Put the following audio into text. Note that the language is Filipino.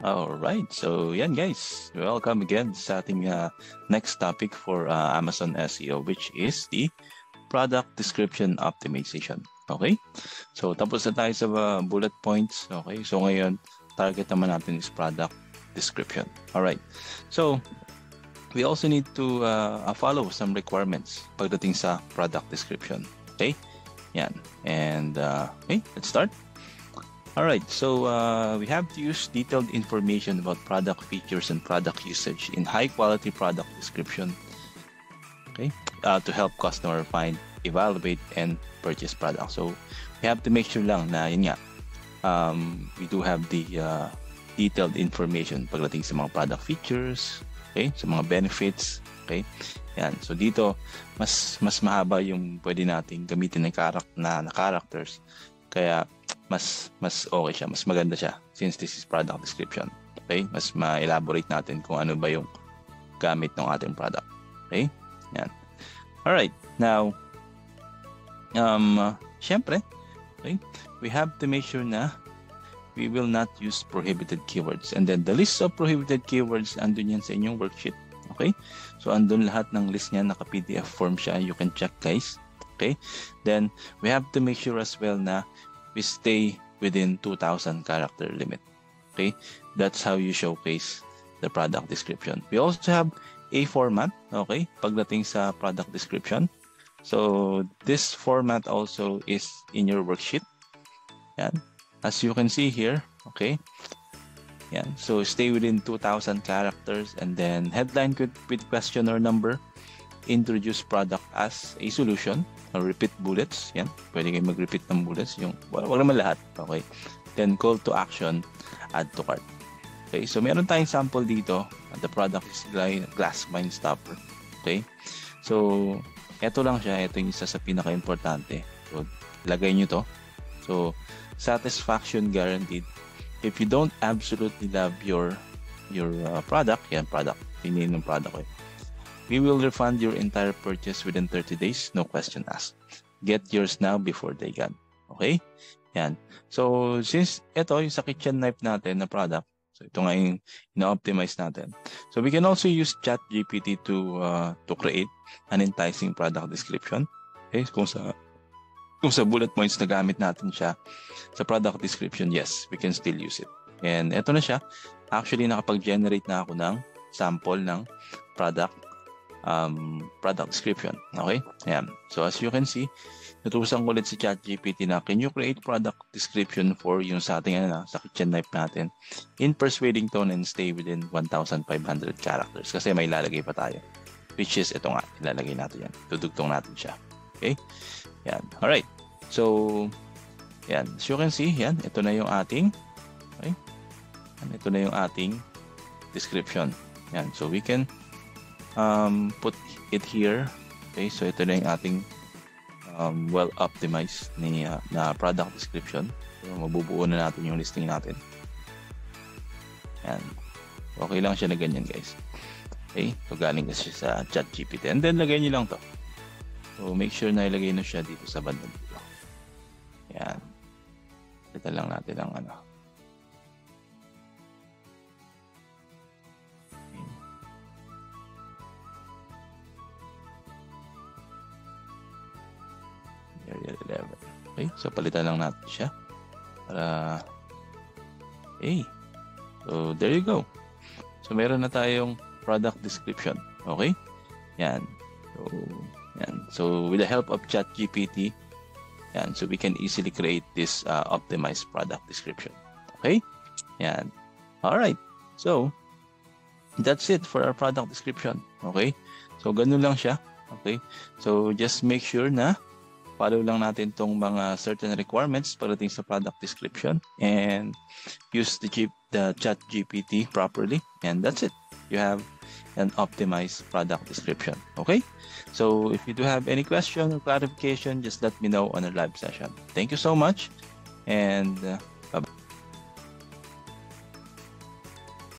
Alright, so yan guys, welcome again sa ating next topic for Amazon SEO, which is the product description optimization. Okay, so tapos na tayo sa bullet points. Okay, so ngayon target naman natin is product description. Alright, so we also need to follow some requirements pagdating sa product description. Okay, yan, and okay, let's start. Alright, so we have to use detailed information about product features and product usage in high-quality product description, okay, to help customer find, evaluate, and purchase products. So we have to make sure lang na yun nga, we do have the detailed information pagdating sa mga product features, okay, sa mga benefits, okay. Yan. So dito mas mahaba yung pwede nating gamitin na characters. Kaya mas okay siya, mas maganda siya since this is product description. Okay? Mas ma-elaborate natin kung ano ba yung gamit ng ating product. Okay? Yan. All right. Now, syempre, okay, we have to make sure na we will not use prohibited keywords. And then the list of prohibited keywords andun yan sa inyong worksheet. Okay? So andun lahat ng list niya, naka-PDF form siya. You can check, guys. Okay? Then we have to make sure as well na we stay within 2,000 character limit. Okay? That's how you showcase the product description. We also have a format, okay, pagdating sa product description. So this format also is in your worksheet. Yan. As you can see here, okay? Yan. So stay within 2,000 characters, and then headline with question or number, introduce product as a solution, or repeat bullets. Yan. Pwede kayo mag-repeat ng bullets. Wag naman lahat. Okay. Then call to action, add to cart. Okay. So meron tayong sample dito. The product is glass wine stopper. Okay. So eto lang siya. Ito yung isa sa pinaka-importante. So lagay nyo to. So satisfaction guaranteed. If you don't absolutely love your product, yan, product. Tingin ng product ko. We will refund your entire purchase within 30 days, no question asked. Get yours now before they gone. Okay? Yan. So, since ito yung sa kitchen knife natin na product, so ito nga yung ina-optimize natin. So, we can also use ChatGPT to create an enticing product description. Okay? Kung sa bullet points na gamit natin siya sa product description, yes, we can still use it. And ito na siya. Actually, nakapag-generate na ako ng sample ng product description. Okay? Ayan. So as you can see, natutusan ko ulit si ChatGPT na can you create product description for yung sa ating sa kitchen knife natin in persuading tone and stay within 1,500 characters kasi may ilalagay pa tayo. Which is ito nga, ilalagay natin yan. Tudugtong natin siya. Okay? Yan. Alright. So, yan. As you can see, yan. Ito na yung ating okay? Yan. Ito na yung ating description. Yan. So we can put it here. Okay, so ito na yung ating well optimized na product description. So mabubuo na natin yung listing natin. Yan. Okay lang siya na ganyan, guys. Okay, so galing kasi sa ChatGPT. And then lagay niyo lang to. So make sure na ilagay na siya dito sa bandang dito. Yan. Ito lang natin ang Area 11. Okay, so palitan lang natin siya para okay. So there you go. So meron na tayong product description. Okay? Yan. So with the help of ChatGPT, yan, so we can easily create this optimized product description. Okay? Yan. All right. So that's it for our product description. Okay? So ganun lang siya. Okay? So just make sure na follow lang natin tong mga certain requirements pagdating sa product description and use the ChatGPT properly, and that's it. You have an optimized product description. Okay? So if you do have any question or clarification, just let me know on our live session. Thank you so much, and